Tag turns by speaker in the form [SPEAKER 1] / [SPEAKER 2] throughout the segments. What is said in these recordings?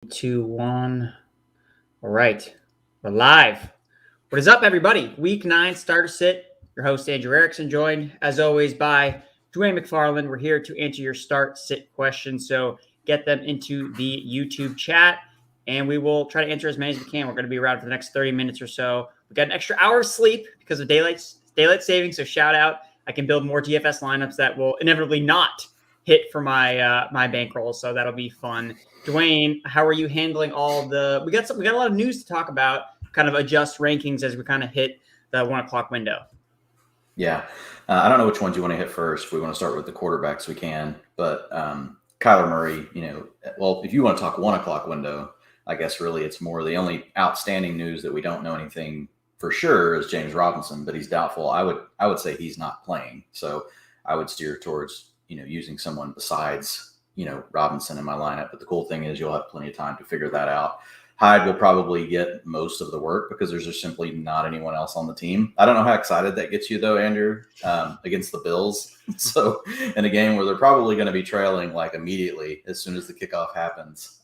[SPEAKER 1] 2, 1. All right. We're live. What is up, everybody? Week 9 starter sit. Your host, Andrew Erickson, joined, as always, by Dwayne McFarland. We're here to answer your start sit questions. So get them into the YouTube chat, and we will try to answer as many as we can. We're going to be around for the next 30 minutes or so. We got an extra hour of sleep because of daylight savings. So shout out. I can build more DFS lineups that will inevitably not hit for my my bankroll. So that'll be fun. Dwayne, how are you handling all the? We got a lot of news to talk about. Kind of adjust rankings as we kind of hit the 1 o'clock window.
[SPEAKER 2] Yeah, I don't know which ones you want to hit first. If we want to start with the quarterbacks, we can. But Kyler Murray, well, if you want to talk 1 o'clock window, I guess really it's more the only outstanding news that we don't know anything for sure is James Robinson, but he's doubtful. I would say he's not playing, so I would steer towards using someone besides Robinson in my lineup. But the cool thing is you'll have plenty of time to figure that out. Hyde will probably get most of the work because there's just simply not anyone else on the team. I don't know how excited that gets you, though, Andrew, against the Bills. So in a game where they're probably going to be trailing like immediately as soon as the kickoff happens.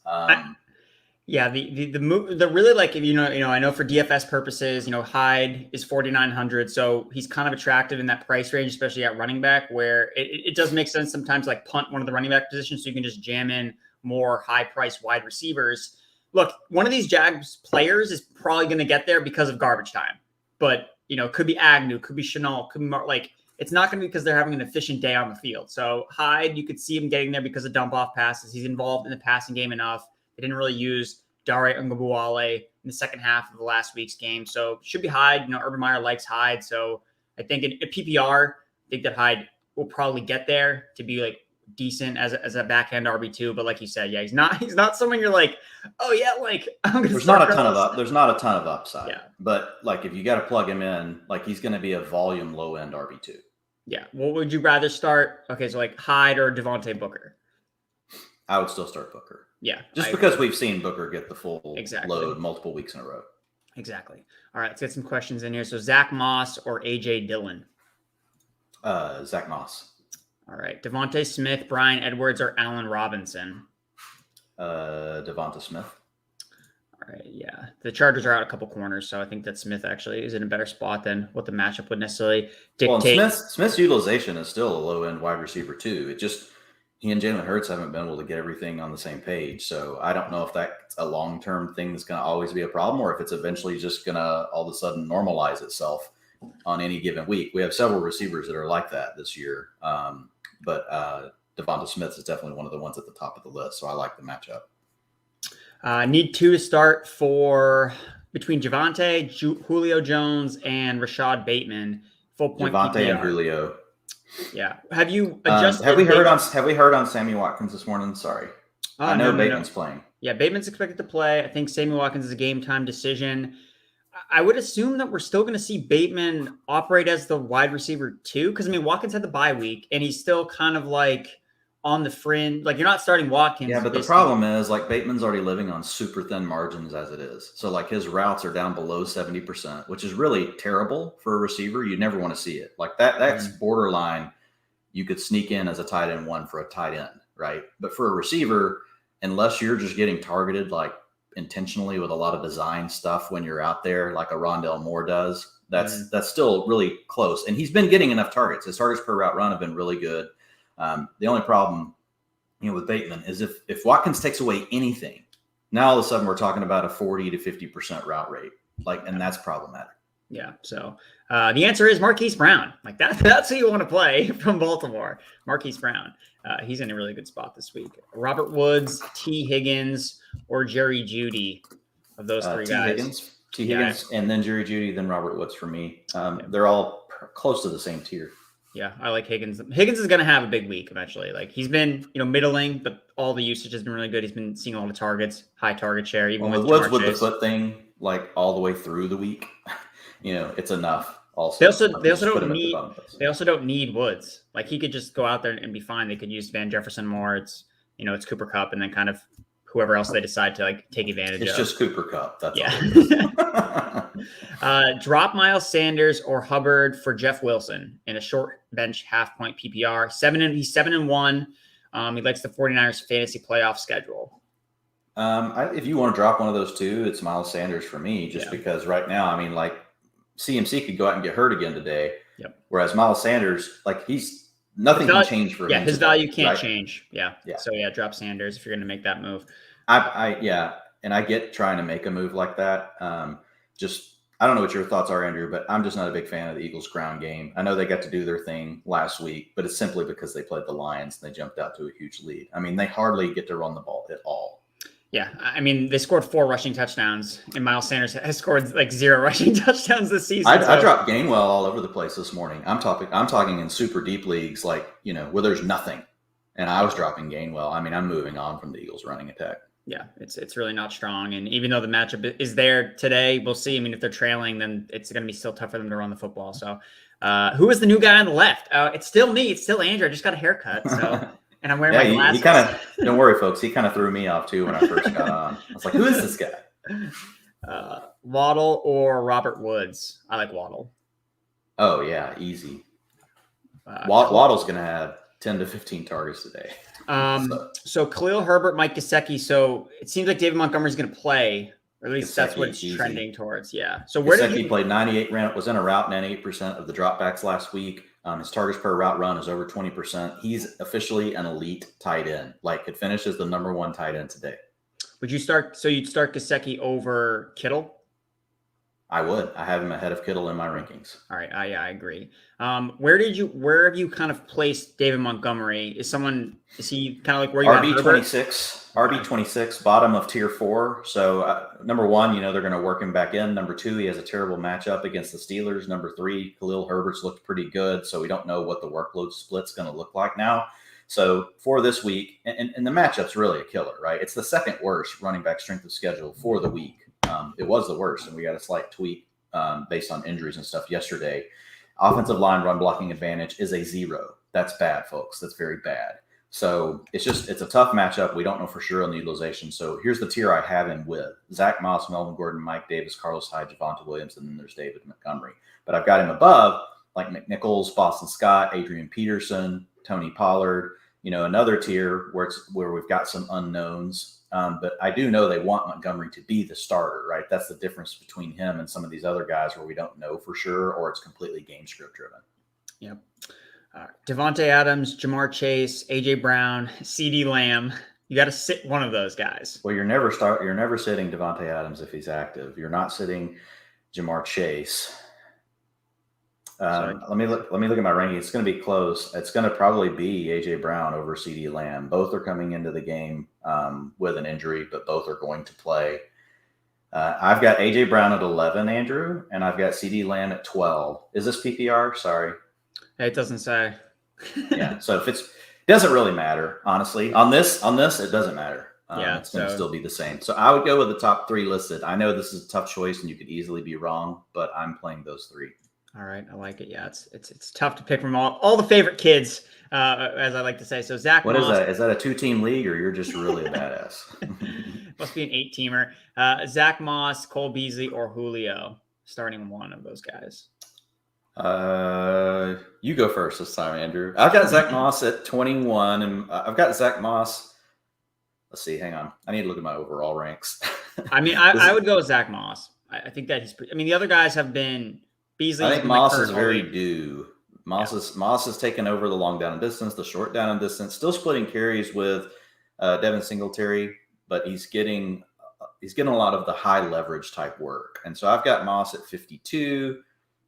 [SPEAKER 1] Yeah, the really like, if I know for DFS purposes, Hyde is 4,900, so he's kind of attractive in that price range, especially at running back, where it does make sense sometimes to like punt one of the running back positions, so you can just jam in more high price wide receivers. Look, one of these Jags players is probably going to get there because of garbage time, but could be Agnew, could be Chenault, could be it's not going to be because they're having an efficient day on the field. So Hyde, you could see him getting there because of dump off passes. He's involved in the passing game enough. They didn't really use Dare Ungabuale in the second half of the last week's game. So should be Hyde. Urban Meyer likes Hyde. So I think in PPR, I think that Hyde will probably get there to be like decent as a backhand RB2. But like you said, yeah, he's not someone you're like, oh yeah, like I'm gonna
[SPEAKER 2] there's not a ton of upside.
[SPEAKER 1] Yeah.
[SPEAKER 2] But like if you got to plug him in, like he's going to be a volume low end RB2.
[SPEAKER 1] Yeah. What would you rather start? Okay, so like Hyde or Devontae Booker?
[SPEAKER 2] I would still start Booker.
[SPEAKER 1] Yeah.
[SPEAKER 2] Just because we've seen Booker get the full
[SPEAKER 1] Exactly.
[SPEAKER 2] load multiple weeks in a row.
[SPEAKER 1] Exactly. All right, let's get some questions in here. So Zach Moss or AJ Dillon?
[SPEAKER 2] Zach Moss.
[SPEAKER 1] All right. Devontae Smith, Brian Edwards, or Allen Robinson?
[SPEAKER 2] Devonta Smith.
[SPEAKER 1] All right, yeah. The Chargers are out a couple corners, so I think that Smith actually is in a better spot than what the matchup would necessarily dictate.
[SPEAKER 2] Well, Smith's utilization is still a low-end wide receiver, too. It just he and Jalen Hurts haven't been able to get everything on the same page. So I don't know if that's a long-term thing that's going to always be a problem or if it's eventually just going to all of a sudden normalize itself on any given week. We have several receivers that are like that this year. But Devonta Smith is definitely one of the ones at the top of the list. So I like the matchup.
[SPEAKER 1] Need 2 to start for between Javonte, Julio Jones, and Rashad Bateman. Full point
[SPEAKER 2] Javonte
[SPEAKER 1] PPR.
[SPEAKER 2] And Julio.
[SPEAKER 1] Yeah. Have you adjusted?
[SPEAKER 2] Have we heard on Sammy Watkins this morning? Sorry. I know Bateman's playing.
[SPEAKER 1] Yeah, Bateman's expected to play. I think Sammy Watkins is a game time decision. I would assume that we're still going to see Bateman operate as the wide receiver too, because Watkins had the bye week and he's still kind of like on the fringe. Like you're not starting Watkins.
[SPEAKER 2] Yeah, but the problem is like Bateman's already living on super thin margins as it is. So like his routes are down below 70%, which is really terrible for a receiver. You never want to see it. Like that's borderline. You could sneak in as a tight end 1 for a tight end, right? But for a receiver, unless you're just getting targeted like intentionally with a lot of design stuff when you're out there, like a Rondale Moore does, that's still really close. And he's been getting enough targets. His targets per route run have been really good. The only problem, with Bateman is if Watkins takes away anything, now all of a sudden we're talking about a 40 to 50% route rate, and that's problematic.
[SPEAKER 1] Yeah. So the answer is Marquise Brown. Like that's who you want to play from Baltimore. Marquise Brown. He's in a really good spot this week. Robert Woods, T. Higgins, or Jerry Jeudy of those 3 guys.
[SPEAKER 2] T. Higgins, and then Jerry Jeudy, then Robert Woods for me. They're all close to the same tier.
[SPEAKER 1] Yeah, I like Higgins. Higgins is going to have a big week eventually. Like he's been, middling, but all the usage has been really good. He's been seeing a lot of targets, high target share. Even with
[SPEAKER 2] Woods with the foot thing, like all the way through the week, it's enough. Also,
[SPEAKER 1] they also don't need Woods. Like he could just go out there and be fine. They could use Van Jefferson more. It's it's Cooper Kupp and then kind of whoever else they decide to like take advantage of.
[SPEAKER 2] It's just Cooper Kupp. That's
[SPEAKER 1] all. Drop Miles Sanders or Hubbard for Jeff Wilson in a short bench half point PPR. He's 7-1. He likes the 49ers fantasy playoff schedule.
[SPEAKER 2] If you want to drop one of those two, it's Miles Sanders for me, just because right now, I mean, like CMC could go out and get hurt again today.
[SPEAKER 1] Yep.
[SPEAKER 2] Whereas Miles Sanders, like nothing can change for him.
[SPEAKER 1] Yeah, his
[SPEAKER 2] today,
[SPEAKER 1] value can't
[SPEAKER 2] right?
[SPEAKER 1] change. Yeah. So drop Sanders if you're going to make that move.
[SPEAKER 2] And I get trying to make a move like that. I don't know what your thoughts are, Andrew, but I'm just not a big fan of the Eagles' ground game. I know they got to do their thing last week, but it's simply because they played the Lions and they jumped out to a huge lead. I mean, they hardly get to run the ball at all.
[SPEAKER 1] Yeah, I mean, they scored 4 rushing touchdowns, and Miles Sanders has scored like 0 rushing touchdowns this season.
[SPEAKER 2] I dropped Gainwell all over the place this morning. I'm talking in super deep leagues, like, where there's nothing, and I was dropping Gainwell. I mean, I'm moving on from the Eagles' running attack.
[SPEAKER 1] Yeah, it's really not strong, and even though the matchup is there today, we'll see. I mean, if they're trailing, then it's going to be still tough for them to run the football. So, who is the new guy on the left? It's still me. It's still Andrew. I just got a haircut, so. And I'm wearing my glasses.
[SPEAKER 2] He kind of, don't worry, folks. He kind of threw me off too when I first got on. I was like, who is this guy?
[SPEAKER 1] Waddle or Robert Woods? I like Waddle.
[SPEAKER 2] Oh, yeah. Easy. Waddle's going to have 10 to 15 targets today.
[SPEAKER 1] So Khalil Herbert, Mike Gesicki. So it seems like David Montgomery's going to play. Or at least that's what it's trending towards. Yeah. So where did he
[SPEAKER 2] played 98 was in a route 98% of the dropbacks last week. His targets per route run is over 20%. He's officially an elite tight end. Like, could finish as the number 1 tight end today.
[SPEAKER 1] Would you start? So you'd start Gesicki over Kittle?
[SPEAKER 2] I would. I have him ahead of Kittle in my rankings.
[SPEAKER 1] All right. I agree. Where have you kind of placed David Montgomery? Is he kind of like where you
[SPEAKER 2] RB26, bottom of tier 4. So number 1, they're going to work him back in. Number 2, he has a terrible matchup against the Steelers. Number 3, Khalil Herbert's looked pretty good. So we don't know what the workload split's going to look like now. So for this week, and the matchup's really a killer, right? It's the second worst running back strength of schedule for the week. It was the worst, and we got a slight tweak based on injuries and stuff yesterday. Offensive line run blocking advantage is a 0. That's bad, folks. That's very bad. So it's a tough matchup. We don't know for sure on the utilization. So here's the tier I have him with: Zach Moss, Melvin Gordon, Mike Davis, Carlos Hyde, Javonte Williams, and then there's David Montgomery. But I've got him above like McNichols, Boston Scott, Adrian Peterson, Tony Pollard. Another tier where we've got some unknowns. But I do know they want Montgomery to be the starter, right? That's the difference between him and some of these other guys where we don't know for sure, or it's completely game script driven.
[SPEAKER 1] Yep. Devontae Adams, Jamar Chase, AJ Brown, CD Lamb. You got to sit one of those guys.
[SPEAKER 2] Well, you're never sitting Devontae Adams if he's active. You're not sitting Jamar Chase. Let me look at my ranking. It's going to be close. It's going to probably be AJ Brown over CD Lamb. Both are coming into the game with an injury, but both are going to play. I've got AJ Brown at 11, Andrew, and I've got CD Lamb at 12. Is this PPR? Sorry.
[SPEAKER 1] It doesn't say.
[SPEAKER 2] Yeah. So if it doesn't really matter, honestly. On this, it doesn't matter. It's going to still be the same. So I would go with the top 3 listed. I know this is a tough choice, and you could easily be wrong, but I'm playing those 3.
[SPEAKER 1] All right, I like it. Yeah, it's tough to pick from all the favorite kids, as I like to say. So Zach,
[SPEAKER 2] what Moss, is that? Is that a 2-team league, or you're just really a badass?
[SPEAKER 1] Must be an 8-teamer. Zach Moss, Cole Beasley, or Julio. Starting one of those guys.
[SPEAKER 2] You go first this time, Andrew. I've got Zach Moss at 21, and I've got Zach Moss. Let's see. Hang on. I need to look at my overall ranks.
[SPEAKER 1] I mean, I would go with Zach Moss. I think that the other guys have been. Beasley,
[SPEAKER 2] I think Moss is very due. Moss has taken over the long down and distance, the short down and distance, still splitting carries with Devin Singletary, but he's getting a lot of the high leverage type work. And so I've got Moss at 52.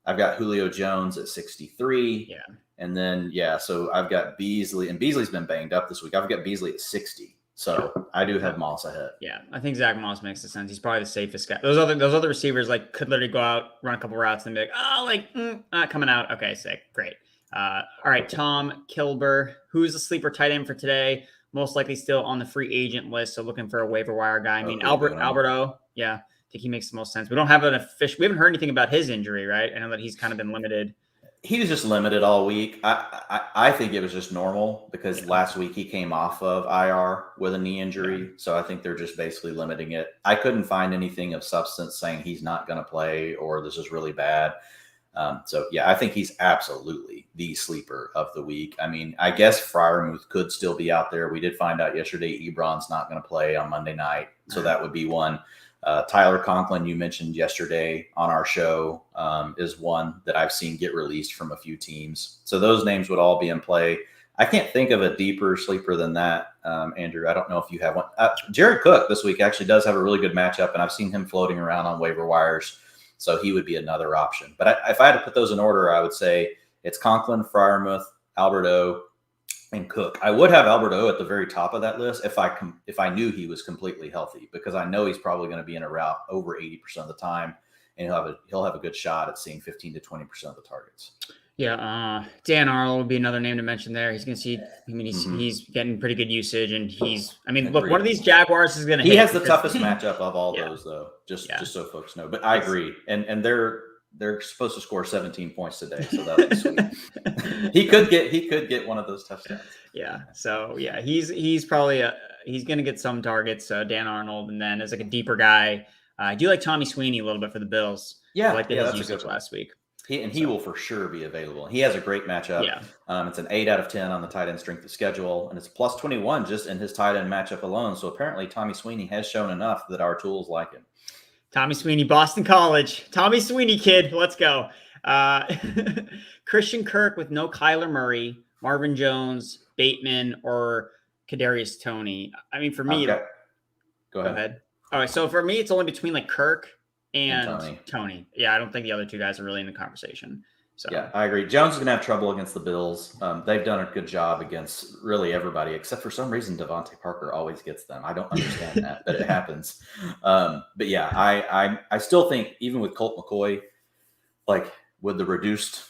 [SPEAKER 2] I've got Julio Jones at 63.
[SPEAKER 1] Yeah.
[SPEAKER 2] And then, so I've got Beasley, and Beasley's been banged up this week. I've got Beasley at 60. So I do have Moss ahead.
[SPEAKER 1] Yeah, I think Zach Moss makes the sense. He's probably the safest guy. Those other receivers could literally go out, run a couple routes, and be like, not coming out. Okay, sick, great. All right, Tom Kilber, who's the sleeper tight end for today? Most likely still on the free agent list, so looking for a waiver wire guy. I mean, Alberto, yeah, I think he makes the most sense. We don't have an official. We haven't heard anything about his injury, right? I know that he's kind of been limited.
[SPEAKER 2] He was just limited all week. I think it was just normal because last week he came off of IR with a knee injury. So I think they're just basically limiting it. I couldn't find anything of substance saying he's not going to play or this is really bad. I think he's absolutely the sleeper of the week. I mean, I guess Freiermuth could still be out there. We did find out yesterday Ebron's not going to play on Monday night. So that would be one. Tyler Conklin, you mentioned yesterday on our show, is one that I've seen get released from a few teams. So those names would all be in play. I can't think of a deeper sleeper than that, Andrew. I don't know if you have one. Jared Cook this week actually does have a really good matchup, and I've seen him floating around on waiver wires. So he would be another option. But if I had to put those in order, I would say it's Conklin, Freiermuth, Alberto, and Cook. I would have Alberto at the very top of that list if I knew he was completely healthy, because I know he's probably going to be in a route over 80% of the time, and he'll have a good shot at seeing 15 to 20% of the targets.
[SPEAKER 1] Yeah, Dan Arnold would be another name to mention there. He's going to see. I mean, he's getting pretty good usage, and look, one of these Jaguars is going to.
[SPEAKER 2] He has the toughest matchup of all those, though. Just so folks know. But I agree, and they're supposed to score 17 points today, so that'll be sweet. he could get one of those touchdowns.
[SPEAKER 1] Yeah. So yeah, he's probably he's going to get some targets. Dan Arnold, and then as like a deeper guy, I do like Tommy Sweeney a little bit for the Bills.
[SPEAKER 2] Yeah,
[SPEAKER 1] I like
[SPEAKER 2] that's
[SPEAKER 1] his usage last week.
[SPEAKER 2] He will for sure be available. He has a great matchup.
[SPEAKER 1] Yeah.
[SPEAKER 2] It's an 8 out of 10 on the tight end strength of schedule, and it's plus 21 just in his tight end matchup alone. So apparently Tommy Sweeney has shown enough that our tools like him.
[SPEAKER 1] Tommy Sweeney, Boston College. Tommy Sweeney, kid. Let's go. Christian Kirk with no Kyler Murray, Marvin Jones, Bateman, or Kadarius Toney. I mean, for me,
[SPEAKER 2] Go
[SPEAKER 1] Go ahead. All right. So for me, it's only between like Kirk and Toney. Yeah, I don't think the other two guys are really in the conversation. So
[SPEAKER 2] yeah, I agree. Jones is going to have trouble against the Bills. They've done a good job against really everybody, except for some reason Devontae Parker always gets them. I don't understand that, but it happens. But yeah, I still think even with Colt McCoy, like with the reduced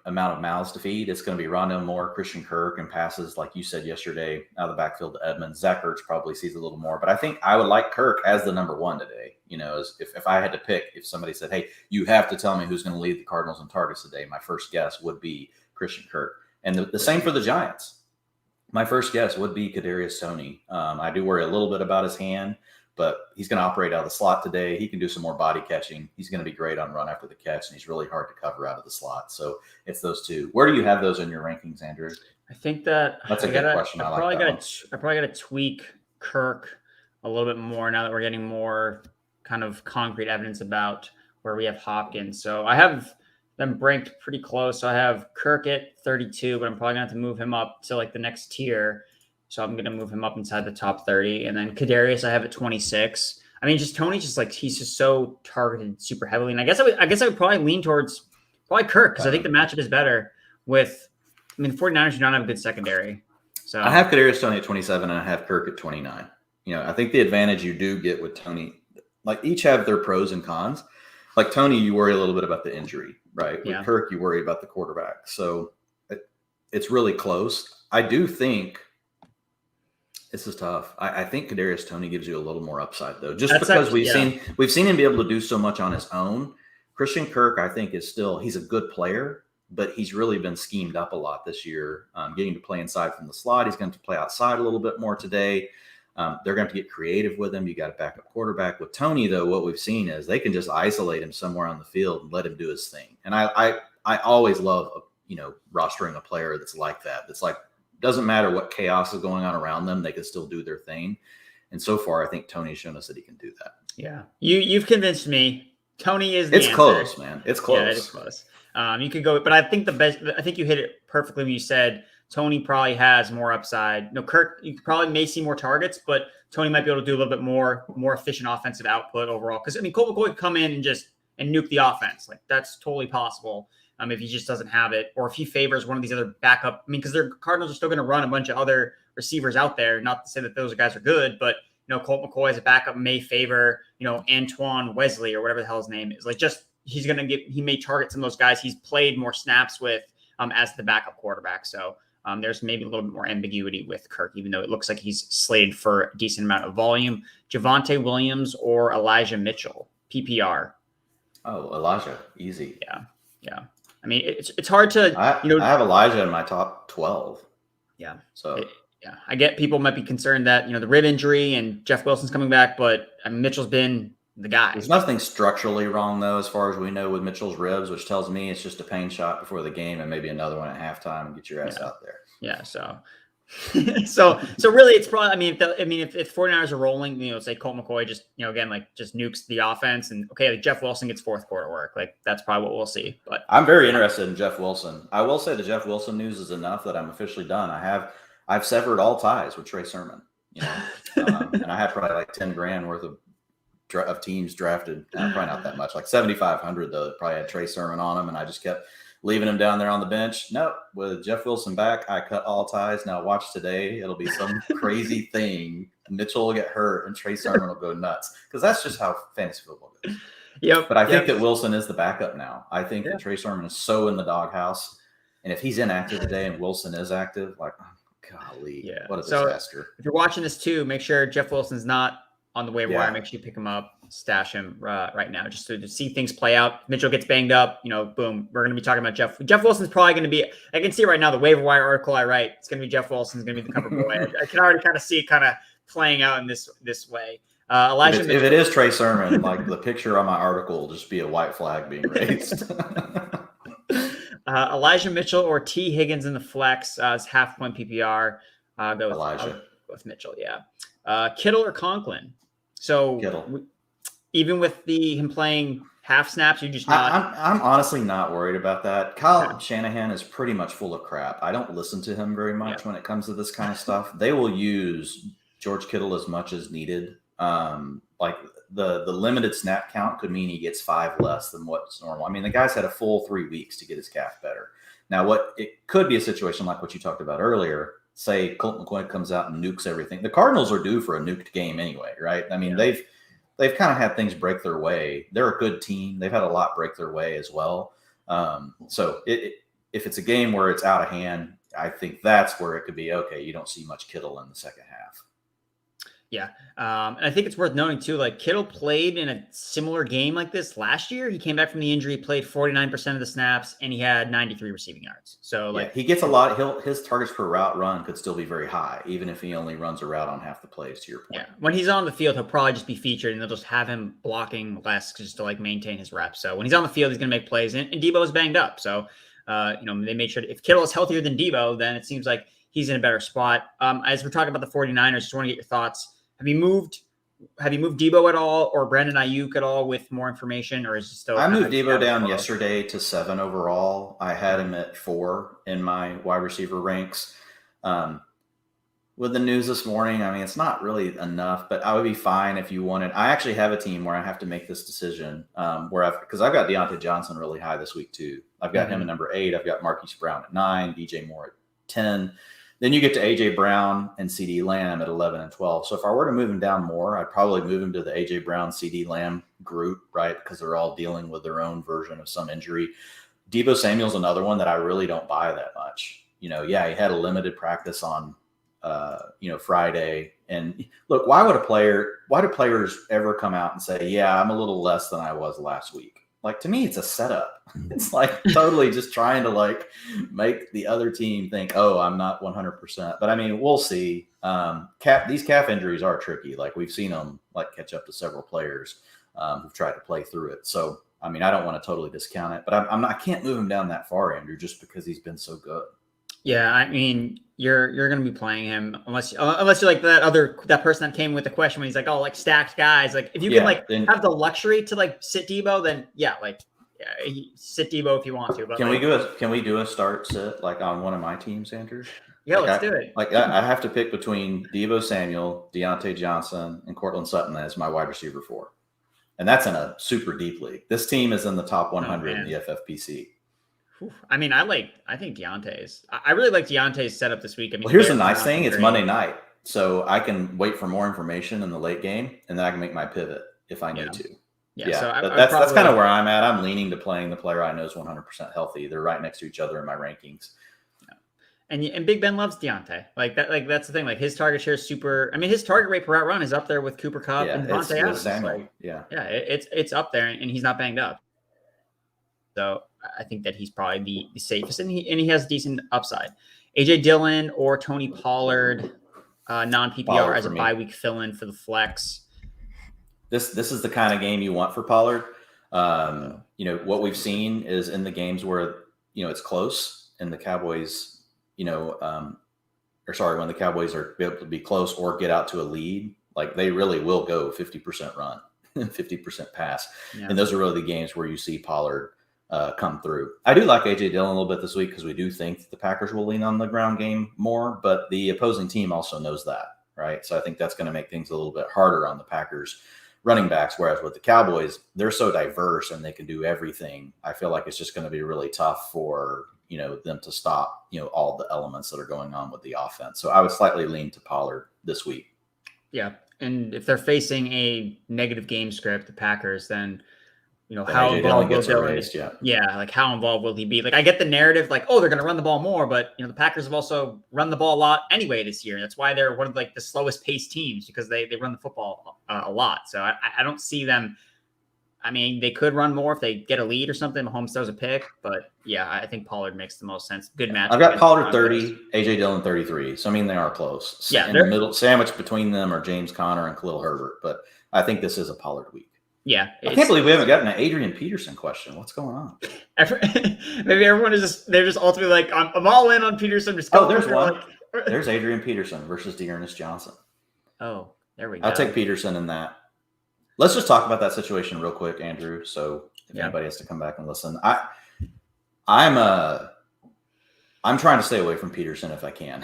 [SPEAKER 2] amount of mouths to feed, it's going to be Rondale Moore, Christian Kirk, and passes like you said yesterday out of the backfield to Edmonds. Zach Ertz probably sees a little more, but I think I would like Kirk as the number one today. If I had to pick, if somebody said, hey, you have to tell me who's going to lead the Cardinals in targets today, my first guess would be Christian Kirk. And the same for the Giants. My first guess would be Kadarius Toney. I do worry a little bit about his hand, but he's going to operate out of the slot today. He can do some more body catching. He's going to be great on run after the catch, and he's really hard to cover out of the slot. So it's those two. Where do you have those in your rankings, Andrew?
[SPEAKER 1] I think that's
[SPEAKER 2] a good question.
[SPEAKER 1] I probably got to tweak Kirk a little bit more now that we're getting more kind of concrete evidence about where we have Hopkins. So I have them ranked pretty close. So I have Kirk at 32, but I'm probably going to have to move him up to like the next tier. So I'm going to move him up inside the top 30. And then Kadarius I have at 26. I mean, Toney, he's just so targeted super heavily. And I guess I would probably lean towards Kirk, because I think the matchup is better with, the 49ers do not have a good secondary. So
[SPEAKER 2] I have Kadarius Toney at 27 and I have Kirk at 29. I think the advantage you do get with Toney, like each have their pros and cons. Like Toney, you worry a little bit about the injury, right? With Kirk, you worry about the quarterback. So it's really close. I do think this is tough. I think Kadarius Toney gives you a little more upside though, just because we've seen him be able to do so much on his own. Christian Kirk, I think, he's a good player, but he's really been schemed up a lot this year, getting to play inside from the slot. He's going to play outside a little bit more today. They're going to get creative with him. You got a backup quarterback. With Toney, though, what we've seen is they can just isolate him somewhere on the field and let him do his thing. And I always love, rostering a player that's like that. That's like, doesn't matter what chaos is going on around them, they can still do their thing. And so far, I think Toney's shown us that he can do that.
[SPEAKER 1] Yeah, you've convinced me. Toney is the answer.
[SPEAKER 2] Close, man. It's close.
[SPEAKER 1] Yeah, it is close. You could go, but I think I think you hit it perfectly when you said Toney probably has more upside. Kirk, you probably may see more targets, but Toney might be able to do a little bit more efficient offensive output overall. Because Colt McCoy could come in and nuke the offense. Like that's totally possible. If he just doesn't have it, or if he favors one of these other backup. Because their Cardinals are still going to run a bunch of other receivers out there. Not to say that those guys are good, but Colt McCoy as a backup may favor Antoine Wesley or whatever the hell his name is. Like he may target some of those guys he's played more snaps with as the backup quarterback. So there's maybe a little bit more ambiguity with Kirk, even though it looks like he's slated for a decent amount of volume. Javonte Williams or Elijah Mitchell, PPR.
[SPEAKER 2] Oh, Elijah, easy.
[SPEAKER 1] Yeah. I mean, it's hard to.
[SPEAKER 2] I have Elijah in my top 12.
[SPEAKER 1] Yeah.
[SPEAKER 2] So
[SPEAKER 1] I get people might be concerned that the rib injury and Jeff Wilson's coming back, but Mitchell's been the guy.
[SPEAKER 2] There's nothing structurally wrong though, as far as we know, with Mitchell's ribs, which tells me it's just a pain shot before the game and maybe another one at halftime and get your ass out there.
[SPEAKER 1] Yeah. So So really, it's probably. If 49ers are rolling, say Colt McCoy just, again, like just nukes the offense, and okay, like Jeff Wilson gets fourth quarter work. Like that's probably what we'll see. But
[SPEAKER 2] I'm very interested in Jeff Wilson. I will say the Jeff Wilson news is enough that I'm officially done. I've severed all ties with Trey Sermon. And I had probably like 10 grand worth of teams drafted. Probably not that much, like 7,500 though. That probably had Trey Sermon on them, and I just kept leaving him down there on the bench. Nope. With Jeff Wilson back, I cut all ties. Now watch today. It'll be some crazy thing. Mitchell will get hurt and Trey Sermon will go nuts, because that's just how fantasy football goes.
[SPEAKER 1] Yep.
[SPEAKER 2] But I think that Wilson is the backup now. I think that Trey Sermon is so in the doghouse. And if he's inactive today and Wilson is active, like, oh, golly, what a disaster.
[SPEAKER 1] If you're watching this too, make sure Jeff Wilson's not on the waiver wire. Make sure you pick him up, stash him right now, just to see things play out. Mitchell gets banged up, boom. We're going to be talking about Jeff Wilson's probably going to be, I can see right now the waiver wire article I write, it's going to be Jeff Wilson's going to be the cover boy. I can already kind of see it kind of playing out in this way. Elijah
[SPEAKER 2] if it is Trey Sermon, like the picture on my article will just be a white flag being raised.
[SPEAKER 1] Elijah Mitchell or T. Higgins in the flex is half point PPR. Go with
[SPEAKER 2] Elijah.
[SPEAKER 1] With Mitchell, Kittle or Conklin? So
[SPEAKER 2] Kittle.
[SPEAKER 1] Even with him playing half snaps, you're just not.
[SPEAKER 2] I'm honestly not worried about that. Kyle Shanahan is pretty much full of crap. I don't listen to him very much when it comes to this kind of stuff. They will use George Kittle as much as needed. Like the limited snap count could mean he gets 5 less than what's normal. I mean, the guy's had a full 3 weeks to get his calf better. Now, it could be a situation like what you talked about earlier. Say Colt McCoy comes out and nukes everything. The Cardinals are due for a nuked game anyway, right? I mean, they've kind of had things break their way. They're a good team. They've had a lot break their way as well. So if it's a game where it's out of hand, I think that's where it could be, okay, you don't see much Kittle in the second half.
[SPEAKER 1] Yeah. And I think it's worth noting too, like Kittle played in a similar game like this last year. He came back from the injury, played 49% of the snaps, and he had 93 receiving yards. So
[SPEAKER 2] he gets a lot. His targets per route run could still be very high, even if he only runs a route on half the plays, to your point.
[SPEAKER 1] Yeah. When he's on the field, he'll probably just be featured, and they'll just have him blocking less just to maintain his reps. So when he's on the field, he's going to make plays, and Debo is banged up. So, they made sure if Kittle is healthier than Debo, then it seems like he's in a better spot. As we're talking about the 49ers, just want to get your thoughts. Have you moved Debo at all, or Brandon Ayuk at all with more information, or is it still?
[SPEAKER 2] I moved Debo down yesterday to 7 overall. I had him at 4 in my wide receiver ranks. With the news this morning, I mean, it's not really enough, but I would be fine if you wanted. I actually have a team where I have to make this decision because I've got Deontay Johnson really high this week too. I've got him at number 8. I've got Marquise Brown at 9, DJ Moore at 10. Then you get to AJ Brown and CeeDee Lamb at 11 and 12. So if I were to move him down more, I'd probably move him to the AJ Brown, CeeDee Lamb group, right? Because they're all dealing with their own version of some injury. Deebo Samuel's another one that I really don't buy that much. He had a limited practice on, Friday. And look, why do players ever come out and say, yeah, I'm a little less than I was last week? Like, to me, it's a setup. It's like totally just trying to make the other team think, oh, I'm not 100%. But I mean, we'll see. These calf injuries are tricky. Like, we've seen them catch up to several players who've tried to play through it. So, I mean, I don't want to totally discount it, but I can't move him down that far, Andrew, just because he's been so good.
[SPEAKER 1] Yeah, I mean, you're going to be playing him unless you're like that person that came with the question when he's like, oh, stacked guys. Like, if you can have the luxury to sit Debo, then sit Debo if you want to. But
[SPEAKER 2] can we do a start sit on one of my teams, Andrew?
[SPEAKER 1] Yeah, let's do it.
[SPEAKER 2] I have to pick between Deebo Samuel, Deontay Johnson, and Cortland Sutton as my wide receiver 4, and that's in a super deep league. This team is in the top 100 in the FFPC.
[SPEAKER 1] I mean, I think Deontay's. I really like Deontay's setup this week. I mean,
[SPEAKER 2] well, here's the nice thing: it's Monday night, so I can wait for more information in the late game, and then I can make my pivot if I need to.
[SPEAKER 1] Yeah. So
[SPEAKER 2] that's kind of where I'm at. I'm leaning to playing the player I know is 100% healthy. They're right next to each other in my rankings.
[SPEAKER 1] Yeah. And Big Ben loves Deontay. That's the thing. His target share is super. I mean, his target rate per route run is up there with Cooper Kupp and Devontae Adams. It's up there, and he's not banged up. So I think that he's probably the safest, and he has decent upside. AJ Dillon or Tony Pollard, non-PPR as a bye week fill-in for the flex.
[SPEAKER 2] This is the kind of game you want for Pollard. What we've seen is in the games where it's close, and the Cowboys, or when the Cowboys are able to be close or get out to a lead, like they really will go 50% run, 50% pass.
[SPEAKER 1] Yeah.
[SPEAKER 2] And those are really the games where you see Pollard come through. I do like A.J. Dillon a little bit this week because we do think the Packers will lean on the ground game more, but the opposing team also knows that, right? So I think that's going to make things a little bit harder on the Packers running backs, whereas with the Cowboys, they're so diverse and they can do everything. I feel like it's just going to be really tough for them to stop all the elements that are going on with the offense. So I would slightly lean to Pollard this week.
[SPEAKER 1] Yeah, and if they're facing a negative game script, the Packers, then how
[SPEAKER 2] involved
[SPEAKER 1] will
[SPEAKER 2] Dillon
[SPEAKER 1] be? Yeah, like how involved will he be? Like I get the narrative, like they're going to run the ball more, but the Packers have also run the ball a lot anyway this year. That's why they're one of like the slowest paced teams because they run the football a lot. So I don't see them. I mean, they could run more if they get a lead or something. Mahomes throws a pick, but yeah, I think Pollard makes the most sense. Good match.
[SPEAKER 2] I've got Pollard 30, A.J. Dillon 33. So I mean, they are close.
[SPEAKER 1] Yeah,
[SPEAKER 2] in the middle, sandwich between them are James Conner and Khalil Herbert. But I think this is a Pollard week.
[SPEAKER 1] Yeah,
[SPEAKER 2] I can't believe we haven't gotten an Adrian Peterson question. What's going on?
[SPEAKER 1] Maybe everyone is they're just ultimately like, I'm all in on Peterson. Just
[SPEAKER 2] there's one. There's Adrian Peterson versus Dearness Johnson.
[SPEAKER 1] Oh, there we go.
[SPEAKER 2] I'll take Peterson in that. Let's just talk about that situation real quick, Andrew. So if anybody has to come back and listen, I'm trying to stay away from Peterson if I can.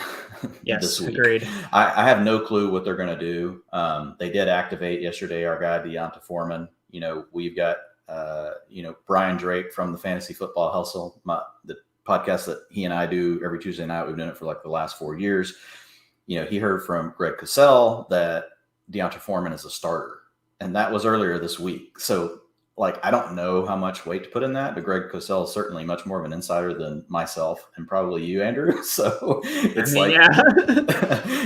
[SPEAKER 1] Yes,
[SPEAKER 2] this week.
[SPEAKER 1] Agreed.
[SPEAKER 2] I have no clue what they're going to do. They did activate yesterday our guy Deonta Foreman. We've got Brian Drake from the Fantasy Football Hustle, the podcast that he and I do every Tuesday night. We've done it for like the last 4 years. He heard from Greg Cosell that Deonta Foreman is a starter. And that was earlier this week. So, I don't know how much weight to put in that, but Greg Cosell is certainly much more of an insider than myself and probably you, Andrew. So it's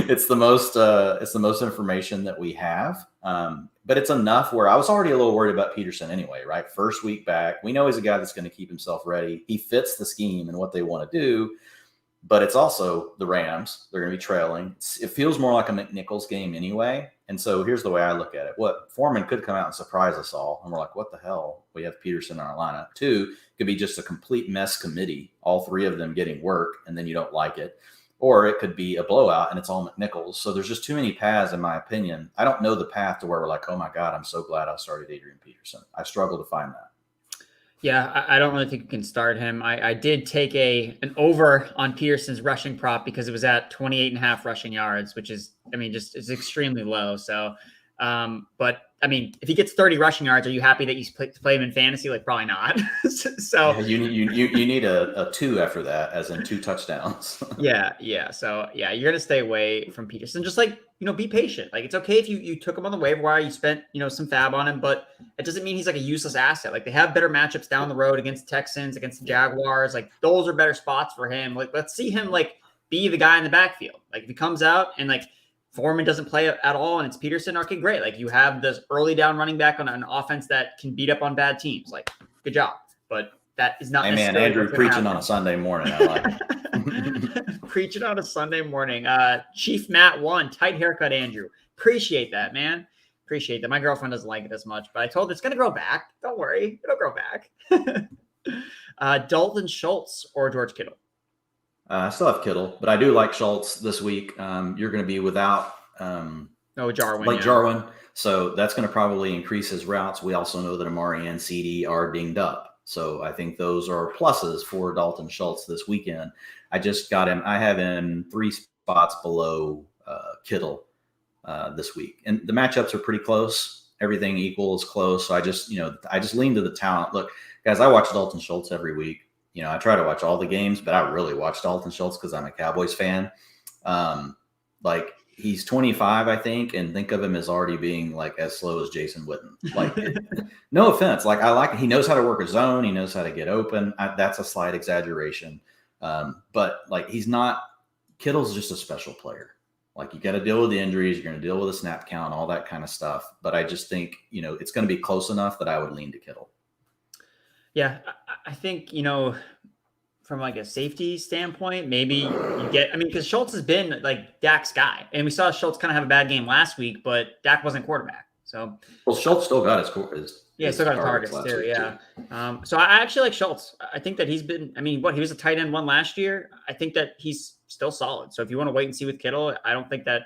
[SPEAKER 2] it's the most information that we have. But it's enough where I was already a little worried about Peterson anyway, right? First week back, we know he's a guy that's going to keep himself ready. He fits the scheme and what they want to do. But it's also the Rams. They're going to be trailing. It feels more like a McNichols game anyway. And so here's the way I look at it. Foreman could come out and surprise us all. And we're like, what the hell? We have Peterson in our lineup. 2, could be just a complete mess committee, all 3 of them getting work, and then you don't like it. Or it could be a blowout and it's all McNichols. So there's just too many paths, in my opinion. I don't know the path to where we're like, oh my God, I'm so glad I started Adrian Peterson. I struggle to find that.
[SPEAKER 1] Yeah, I don't really think you can start him. I did take an over on Peterson's rushing prop because it was at 28.5 rushing yards, which is, it's extremely low. So, but if he gets 30 rushing yards, are you happy that you play him in fantasy? Like, probably not. So
[SPEAKER 2] you need a 2 after that, as in 2 touchdowns.
[SPEAKER 1] Yeah. So yeah, you're gonna stay away from Peterson. Just be patient. Like, it's okay if you took him on the waiver wire, you spent some fab on him, but it doesn't mean he's like a useless asset. Like, they have better matchups down the road against the Texans, against the Jaguars. Like, those are better spots for him. Like, let's see him be the guy in the backfield. Like, if he comes out and Foreman doesn't play at all and it's Peterson, okay, great. Like, you have this early down running back on an offense that can beat up on bad teams. Like, good job. But that is not necessarily
[SPEAKER 2] Andrew preaching on a Sunday morning. I like
[SPEAKER 1] it. Preaching on a Sunday morning. Chief Matt 1, tight haircut, Andrew. Appreciate that, man. Appreciate that. My girlfriend doesn't like it as much, but I told her it's going to grow back. Don't worry. It'll grow back. Dalton Schultz or George Kittle?
[SPEAKER 2] I still have Kittle, but I do like Schultz this week. You're going to be without
[SPEAKER 1] Jarwin.
[SPEAKER 2] Jarwin. So that's going to probably increase his routes. We also know that Amari and CD are dinged up. So I think those are pluses for Dalton Schultz this weekend. I just got him. I have him 3 spots below Kittle this week. And the matchups are pretty close. Everything equal is close. So I just lean to the talent. Look, guys, I watch Dalton Schultz every week. I try to watch all the games, but I really watch Dalton Schultz because I'm a Cowboys fan. He's 25, I think, and think of him as already being as slow as Jason Witten. No offense. He knows how to work a zone. He knows how to get open. That's a slight exaggeration. But he's not, Kittle's just a special player. You got to deal with the injuries. You're going to deal with the snap count, all that kind of stuff. But I just think, it's going to be close enough that I would lean to Kittle.
[SPEAKER 1] Yeah, I think, from a safety standpoint, maybe you get, because Schultz has been Dak's guy. And we saw Schultz kind of have a bad game last week, but Dak wasn't quarterback. So,
[SPEAKER 2] well, Schultz still got his
[SPEAKER 1] still got targets too. Yeah. So I actually like Schultz. I think that he's been, he was a tight end 1 last year. I think that he's still solid. So if you want to wait and see with Kittle, I don't think that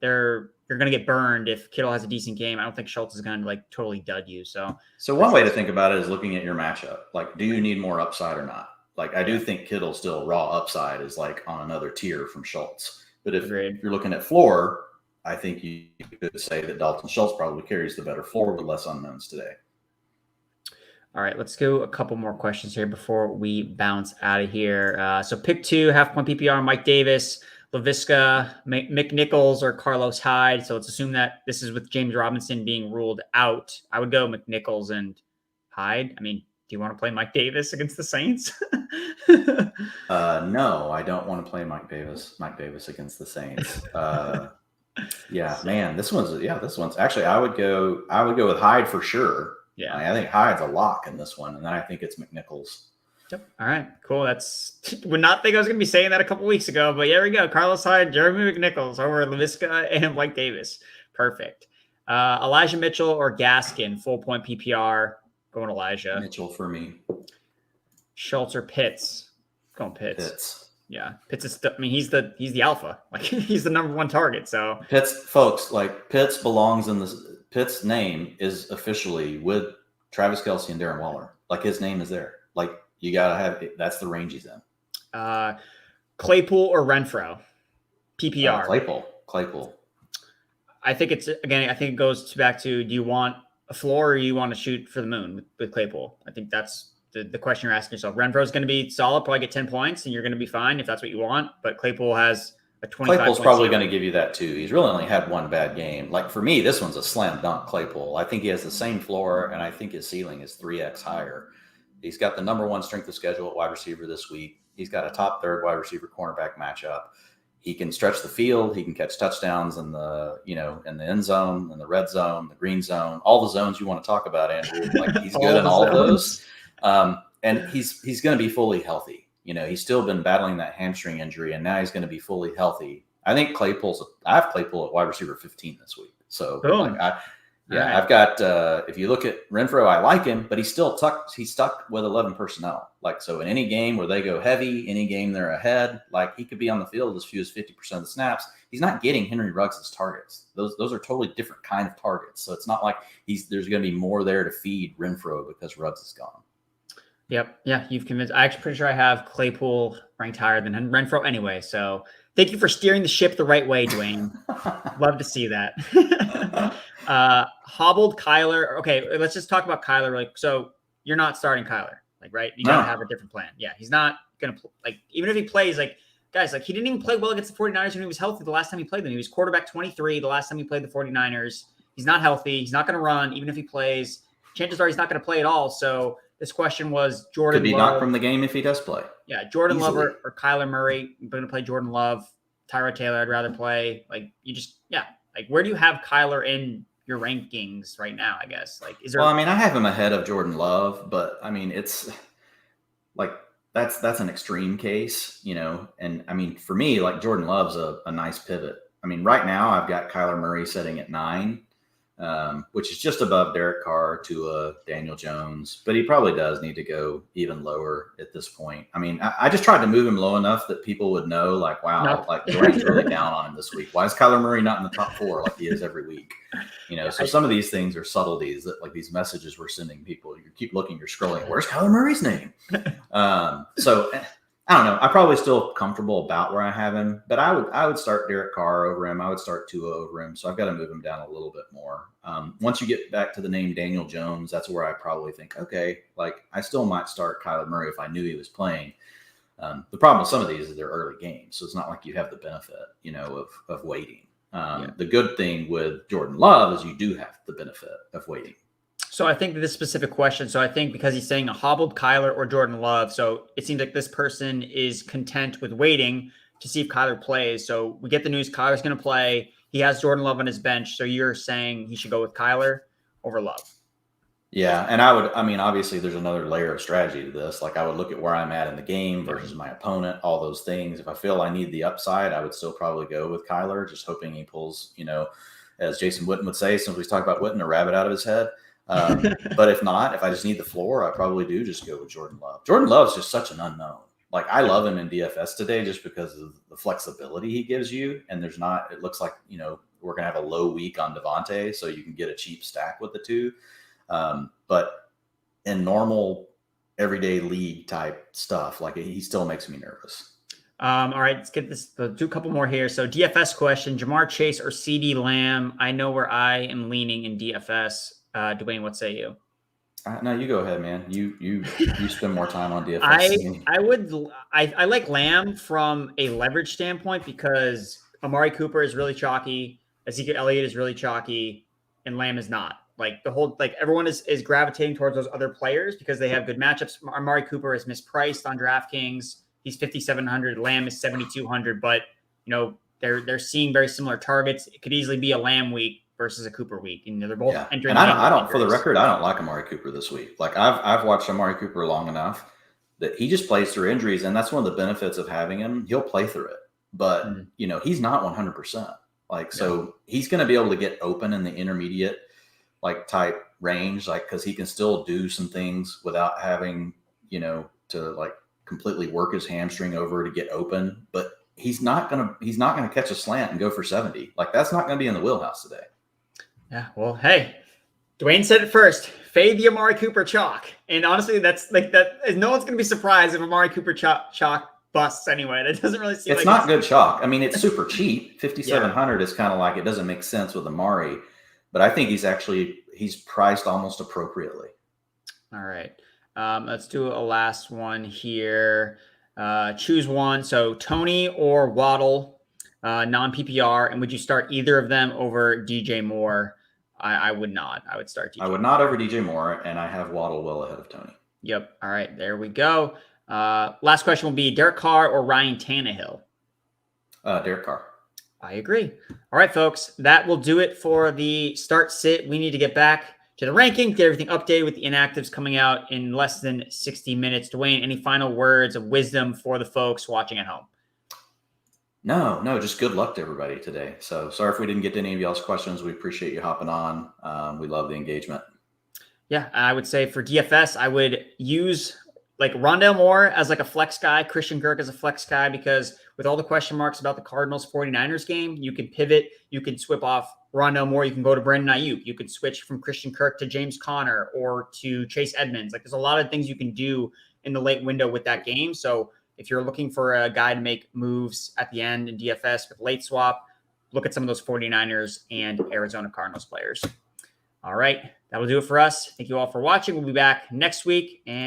[SPEAKER 1] you're going to get burned if Kittle has a decent game. I don't think Schultz is going to like totally dud you. So
[SPEAKER 2] one way to think about it is looking at your matchup. Like, do you need more upside or not? Like, I do think Kittle still raw upside is like on another tier from Schultz. But if you're looking at floor, I think you could say that Dalton Schultz probably carries the better floor with less unknowns today.
[SPEAKER 1] All right, let's go a couple more questions here before we bounce out of here. So pick 2, half-point PPR, Mike Davis, LaVisca, McNichols, or Carlos Hyde. So let's assume that this is with James Robinson being ruled out. I would go McNichols and Hyde. I mean, do you want to play Mike Davis against the Saints?
[SPEAKER 2] No, I don't want to play Mike Davis against the Saints. Man, this one's actually, I would go with Hyde for sure.
[SPEAKER 1] Yeah.
[SPEAKER 2] I think Hyde's a lock in this one. And then I think it's McNichols.
[SPEAKER 1] Yep. All right, cool. Would not think I was going to be saying that a couple weeks ago, but here we go. Carlos Hyde, Jeremy McNichols over LaVisca and Mike Davis. Perfect. Elijah Mitchell or Gaskin, full point PPR. Going Elijah.
[SPEAKER 2] Mitchell for me.
[SPEAKER 1] Schultz or Pitts. Going Pitts.
[SPEAKER 2] Pitts.
[SPEAKER 1] Yeah, Pitts is. He's the alpha. Like he's the number 1 target. So
[SPEAKER 2] Pitts, folks, like Pitts belongs in this. Pitt's name is officially with Travis Kelce and Darren Waller. Like his name is there. Like you gotta have it. That's the range he's in.
[SPEAKER 1] Claypool or Renfro, PPR.
[SPEAKER 2] Claypool.
[SPEAKER 1] I think it goes back to, do you want a floor or you want to shoot for the moon with Claypool? I think that's the question you're asking yourself. Renfro's going to be solid, probably get 10 points, and you're going to be fine if that's what you want. But Claypool has a 25.
[SPEAKER 2] Claypool's probably going to give you that too. He's really only had one bad game. Like for me, this one's a slam dunk Claypool. I think he has the same floor, and I think his ceiling is 3x higher. He's got the number 1 strength of schedule at wide receiver this week. He's got a top 3rd wide receiver cornerback matchup. He can stretch the field. He can catch touchdowns in the end zone, in the red zone, the green zone, all the zones you want to talk about, Andrew. Like he's good in all of those. And he's going to be fully healthy. He's still been battling that hamstring injury, and now he's going to be fully healthy. I think I have Claypool at wide receiver 15 this week. So I've got, if you look at Renfro, I like him, but he's stuck with 11 personnel. Like, so in any game where they go heavy, any game they're ahead, like he could be on the field as few as 50% of the snaps. He's not getting Henry Ruggs' targets. Those are totally different kind of targets. So it's not like there's going to be more there to feed Renfro because Ruggs is gone.
[SPEAKER 1] Yep. Yeah, you've convinced. I'm actually pretty sure I have Claypool ranked higher than Renfro anyway. So thank you for steering the ship the right way, Dwayne. Love to see that. Hobbled Kyler. Okay, let's just talk about Kyler. Like, so you're not starting Kyler, like, right? You gotta have a different plan. Yeah, he's not gonna like, even if he plays, like, guys, like he didn't even play well against the 49ers when he was healthy the last time he played them. He was quarterback 23 the last time he played the 49ers. He's not healthy. He's not gonna run, even if he plays. Chances are he's not gonna play at all. So this question was Jordan.
[SPEAKER 2] Could be knocked from the game if he does play.
[SPEAKER 1] Yeah, Jordan Love or Kyler Murray. I'm going to play Jordan Love. Tyrod Taylor, I'd rather play. Like, like, where do you have Kyler in your rankings right now, I guess? Like, is there?
[SPEAKER 2] Well, I mean, I have him ahead of Jordan Love, but I mean, it's like that's an extreme case, and I mean, for me, like Jordan Love's a nice pivot. I mean, right now I've got Kyler Murray setting at 9. Which is just above Derek Carr, Tua, Daniel Jones, but he probably does need to go even lower at this point. I mean, I just tried to move him low enough that people would know, like, wow, like Dwayne's really down on him this week. Why is Kyler Murray not in the top 4 like he is every week? So some of these things are subtleties that, like, these messages we're sending people. You keep looking, you're scrolling. Where's Kyler Murray's name? So I don't know. I'm probably still comfortable about where I have him, but I would start Derek Carr over him. I would start Tua over him. So I've got to move him down a little bit more. Once you get back to the name Daniel Jones, that's where I probably think, okay, like I still might start Kyler Murray if I knew he was playing. The problem with some of these is they're early games, so it's not like you have the benefit, of waiting. The good thing with Jordan Love is you do have the benefit of waiting.
[SPEAKER 1] So I think this specific question, so I think because he's saying a hobbled Kyler or Jordan Love, so it seems like this person is content with waiting to see if Kyler plays. So we get the news Kyler's going to play. He has Jordan Love on his bench. So you're saying he should go with Kyler over Love.
[SPEAKER 2] Yeah, and obviously there's another layer of strategy to this. Like I would look at where I'm at in the game versus my opponent, all those things. If I feel I need the upside, I would still probably go with Kyler, just hoping he pulls, as Jason Witten would say, since we talk about Witten, a rabbit out of his head. But if not, if I just need the floor, I probably do just go with Jordan Love. Jordan Love is just such an unknown. like I love him in DFS today just because of the flexibility he gives you. And it looks like, we're going to have a low week on Devontae, so you can get a cheap stack with the two. But in normal everyday league type stuff, like he still makes me nervous.
[SPEAKER 1] All right, let's get this. Let's do a couple more here. So DFS question: Jamar Chase or CD Lamb? I know where I am leaning in DFS. Dwayne, what say you?
[SPEAKER 2] No, you go ahead, man. You spend more time on DFS than me.
[SPEAKER 1] I like Lamb from a leverage standpoint because Amari Cooper is really chalky, Ezekiel Elliott is really chalky, and Lamb is not. Like everyone is gravitating towards those other players because they have good matchups. Amari Cooper is mispriced on DraftKings. He's 5,700. Lamb is 7,200. But they're seeing very similar targets. It could easily be a Lamb week versus a Cooper week, and they're both entering.
[SPEAKER 2] And I don't. For the record, I don't like Amari Cooper this week. Like I've watched Amari Cooper long enough that he just plays through injuries, and that's one of the benefits of having him. He'll play through it, but he's not 100%. So he's going to be able to get open in the intermediate type range, because he can still do some things without having to completely work his hamstring over to get open. But he's not gonna catch a slant and go for 70. That's not going to be in the wheelhouse today.
[SPEAKER 1] Yeah, well, hey, Dwayne said it first. Fade the Amari Cooper chalk. And honestly, that's that. No one's going to be surprised if Amari Cooper chalk busts anyway. That doesn't really seem
[SPEAKER 2] it's not good chalk. I mean, it's super cheap. 5,700 is kind of it doesn't make sense with Amari, but I think he's priced almost appropriately.
[SPEAKER 1] All right. Let's do a last one here. Choose one. So Tony or Waddle, non-PPR. And would you start either of them over DJ Moore? I would not. I would start DJ
[SPEAKER 2] I would not over DJ Moore, and I have Waddle well ahead of Tony.
[SPEAKER 1] Yep. All right. There we go. Last question will be Derek Carr or Ryan Tannehill?
[SPEAKER 2] Derek Carr.
[SPEAKER 1] I agree. All right, folks. That will do it for the start sit. We need to get back to the ranking, get everything updated with the inactives coming out in less than 60 minutes. Dwayne, any final words of wisdom for the folks watching at home?
[SPEAKER 2] No, just good luck to everybody today. So sorry if we didn't get to any of y'all's questions. We appreciate you hopping on. We love the engagement. Yeah,
[SPEAKER 1] I would say for DFS, I would use Rondale Moore as a flex guy, Christian Kirk as a flex guy, because with all the question marks about the Cardinals 49ers game, you can pivot, you can swip off Rondale Moore, you can go to Brandon Ayuk, you can switch from Christian Kirk to James Conner or to Chase Edmonds. There's a lot of things you can do in the late window with that game. So if you're looking for a guy to make moves at the end in DFS with late swap, look at some of those 49ers and Arizona Cardinals players. All right, that'll do it for us. Thank you all for watching. We'll be back next week. And